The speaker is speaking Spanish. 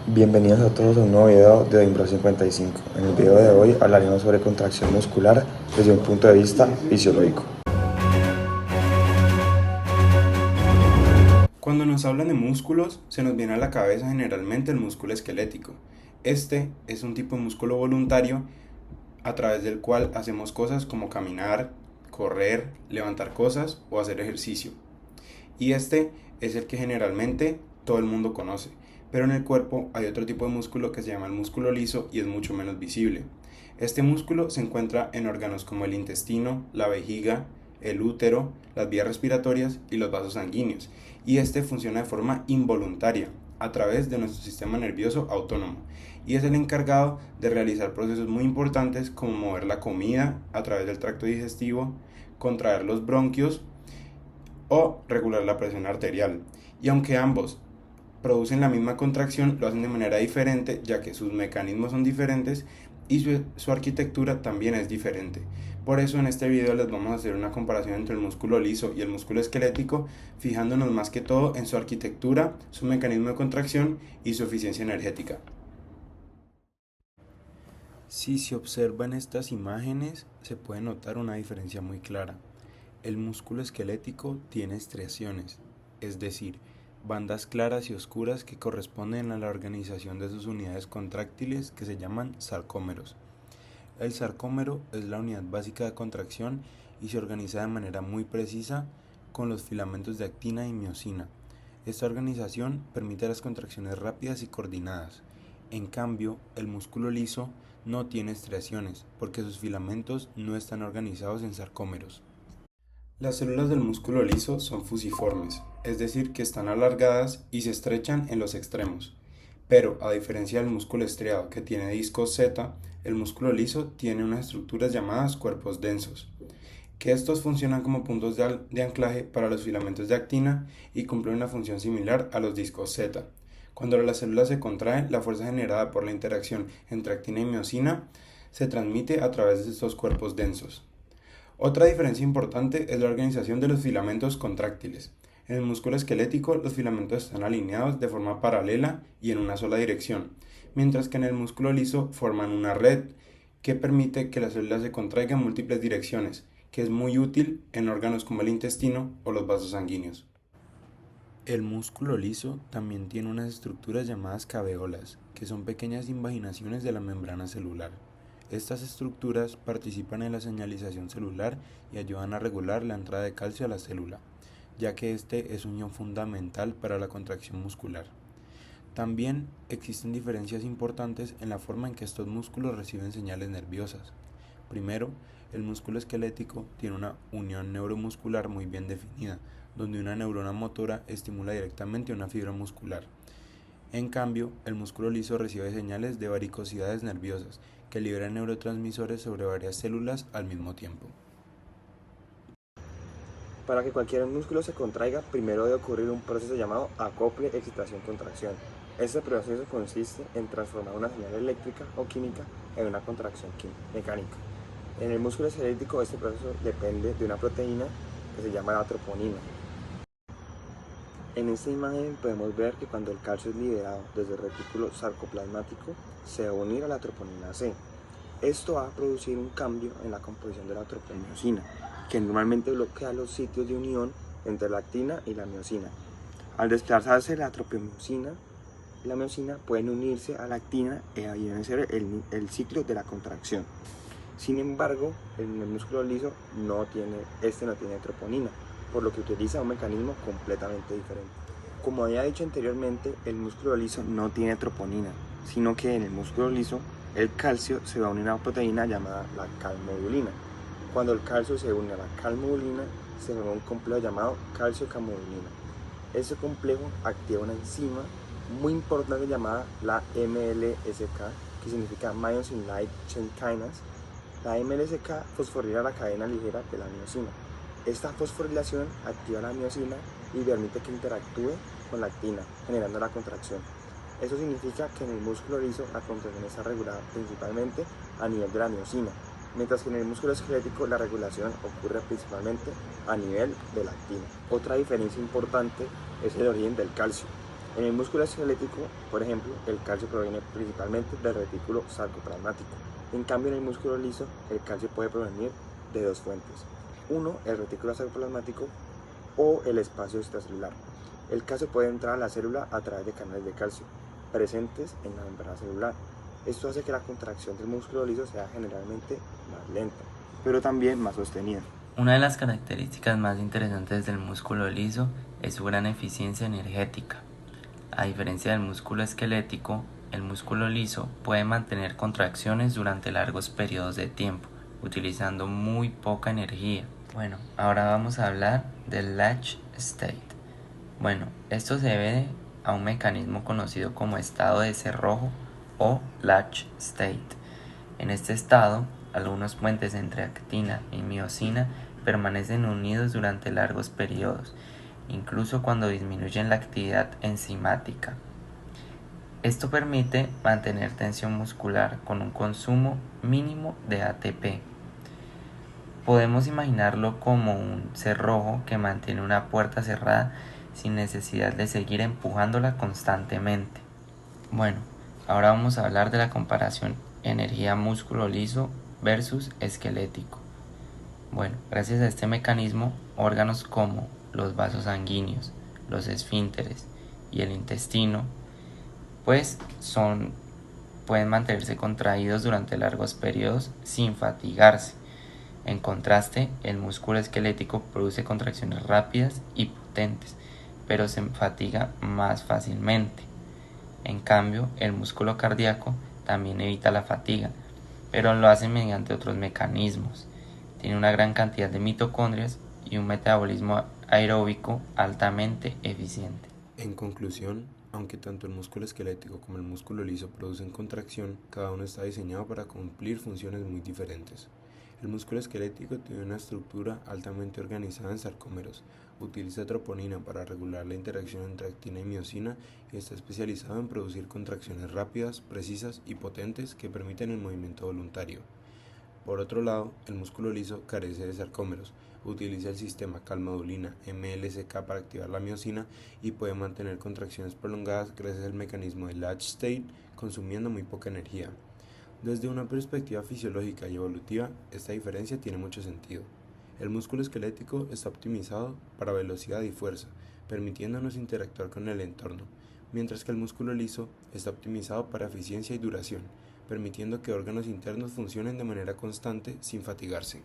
Bienvenidos a todos a un nuevo video de Imbro 55. En el video de hoy hablaremos sobre contracción muscular desde un punto de vista fisiológico. Cuando nos hablan de músculos, se nos viene a la cabeza generalmente el músculo esquelético. Este es un tipo de músculo voluntario a través del cual hacemos cosas como caminar, correr, levantar cosas o hacer ejercicio. Y este es el que generalmente todo el mundo conoce. Pero en el cuerpo hay otro tipo de músculo que se llama el músculo liso y es mucho menos visible. Este músculo se encuentra en órganos como el intestino, la vejiga, el útero, las vías respiratorias y los vasos sanguíneos. Y este funciona de forma involuntaria a través de nuestro sistema nervioso autónomo y es el encargado de realizar procesos muy importantes como mover la comida a través del tracto digestivo, contraer los bronquios o regular la presión arterial. Y aunque ambos producen la misma contracción, lo hacen de manera diferente, ya que sus mecanismos son diferentes y su arquitectura también es diferente. Por eso en este video les vamos a hacer una comparación entre el músculo liso y el músculo esquelético, fijándonos más que todo en su arquitectura, su mecanismo de contracción y su eficiencia energética. Si se observan estas imágenes, se puede notar una diferencia muy clara. El músculo esquelético tiene estriaciones, es decir, bandas claras y oscuras que corresponden a la organización de sus unidades contráctiles que se llaman sarcómeros. El sarcómero es la unidad básica de contracción y se organiza de manera muy precisa con los filamentos de actina y miosina. Esta organización permite las contracciones rápidas y coordinadas. En cambio, el músculo liso no tiene estriaciones porque sus filamentos no están organizados en sarcómeros. Las células del músculo liso son fusiformes, es decir, que están alargadas y se estrechan en los extremos. Pero, a diferencia del músculo estriado que tiene discos Z, el músculo liso tiene unas estructuras llamadas cuerpos densos, que estos funcionan como puntos de anclaje para los filamentos de actina y cumplen una función similar a los discos Z. Cuando las células se contraen, la fuerza generada por la interacción entre actina y miosina se transmite a través de estos cuerpos densos. Otra diferencia importante es la organización de los filamentos contráctiles. En el músculo esquelético, los filamentos están alineados de forma paralela y en una sola dirección, mientras que en el músculo liso forman una red que permite que las células se contraigan en múltiples direcciones, que es muy útil en órganos como el intestino o los vasos sanguíneos. El músculo liso también tiene unas estructuras llamadas caveolas, que son pequeñas invaginaciones de la membrana celular. Estas estructuras participan en la señalización celular y ayudan a regular la entrada de calcio a la célula, ya que este es un ion fundamental para la contracción muscular. También existen diferencias importantes en la forma en que estos músculos reciben señales nerviosas. Primero, el músculo esquelético tiene una unión neuromuscular muy bien definida, donde una neurona motora estimula directamente una fibra muscular. En cambio, el músculo liso recibe señales de varicosidades nerviosas que liberan neurotransmisores sobre varias células al mismo tiempo. Para que cualquier músculo se contraiga, primero debe ocurrir un proceso llamado acople, excitación, contracción. Este proceso consiste en transformar una señal eléctrica o química en una contracción mecánica. En el músculo esquelético, este proceso depende de una proteína que se llama la troponina. En esta imagen podemos ver que cuando el calcio es liberado desde el retículo sarcoplasmático, se va a unir a la troponina C. Esto va a producir un cambio en la composición de la tropemiosina, que normalmente bloquea los sitios de unión entre la actina y la miosina. Al desplazarse la tropemiosina y la miosina pueden unirse a la actina y ahí debe ser el ciclo de la contracción. Sin embargo, el músculo liso no tiene troponina, por lo que utiliza un mecanismo completamente diferente. Como había dicho anteriormente, el músculo liso no tiene troponina, sino que en el músculo liso el calcio se va a unir a una proteína llamada la calmodulina. Cuando el calcio se une a la calmodulina, se forma un complejo llamado calcio-calmodulina. Este complejo activa una enzima muy importante llamada la MLSK, que significa Myosin Light Chain Kinase. La MLSK fosforila la cadena ligera de la miosina. Esta fosforilación activa la miosina y permite que interactúe con la actina, generando la contracción. Eso significa que en el músculo liso la contracción está regulada principalmente a nivel de la miosina, mientras que en el músculo esquelético la regulación ocurre principalmente a nivel de la actina. Otra diferencia importante es el origen del calcio. En el músculo esquelético, por ejemplo, el calcio proviene principalmente del retículo sarcoplasmático. En cambio, en el músculo liso, el calcio puede provenir de dos fuentes. Uno, el retículo sarcoplasmático o el espacio extracelular. El calcio puede entrar a la célula a través de canales de calcio presentes en la membrana celular. Esto hace que la contracción del músculo liso sea generalmente más lenta, pero también más sostenida. Una de las características más interesantes del músculo liso es su gran eficiencia energética. A diferencia del músculo esquelético, el músculo liso puede mantener contracciones durante largos periodos de tiempo, utilizando muy poca energía. Bueno, ahora vamos a hablar del latch state. Bueno, esto se debe a un mecanismo conocido como estado de cerrojo o latch state. En este estado, algunos puentes entre actina y miosina permanecen unidos durante largos periodos, incluso cuando disminuyen la actividad enzimática. Esto permite mantener tensión muscular con un consumo mínimo de ATP. Podemos imaginarlo como un cerrojo que mantiene una puerta cerrada sin necesidad de seguir empujándola constantemente. Bueno, ahora vamos a hablar de la comparación energía músculo liso versus esquelético. Bueno, gracias a este mecanismo, órganos como los vasos sanguíneos, los esfínteres y el intestino, pueden mantenerse contraídos durante largos periodos sin fatigarse. En contraste, el músculo esquelético produce contracciones rápidas y potentes, pero se fatiga más fácilmente. En cambio, el músculo cardíaco también evita la fatiga, pero lo hace mediante otros mecanismos. Tiene una gran cantidad de mitocondrias y un metabolismo aeróbico altamente eficiente. En conclusión, aunque tanto el músculo esquelético como el músculo liso producen contracción, cada uno está diseñado para cumplir funciones muy diferentes. El músculo esquelético tiene una estructura altamente organizada en sarcómeros, utiliza troponina para regular la interacción entre actina y miosina y está especializado en producir contracciones rápidas, precisas y potentes que permiten el movimiento voluntario. Por otro lado, el músculo liso carece de sarcómeros, utiliza el sistema calmodulina-MLCK para activar la miosina y puede mantener contracciones prolongadas gracias al mecanismo de latch state, consumiendo muy poca energía. Desde una perspectiva fisiológica y evolutiva, esta diferencia tiene mucho sentido. El músculo esquelético está optimizado para velocidad y fuerza, permitiéndonos interactuar con el entorno, mientras que el músculo liso está optimizado para eficiencia y duración, permitiendo que órganos internos funcionen de manera constante sin fatigarse.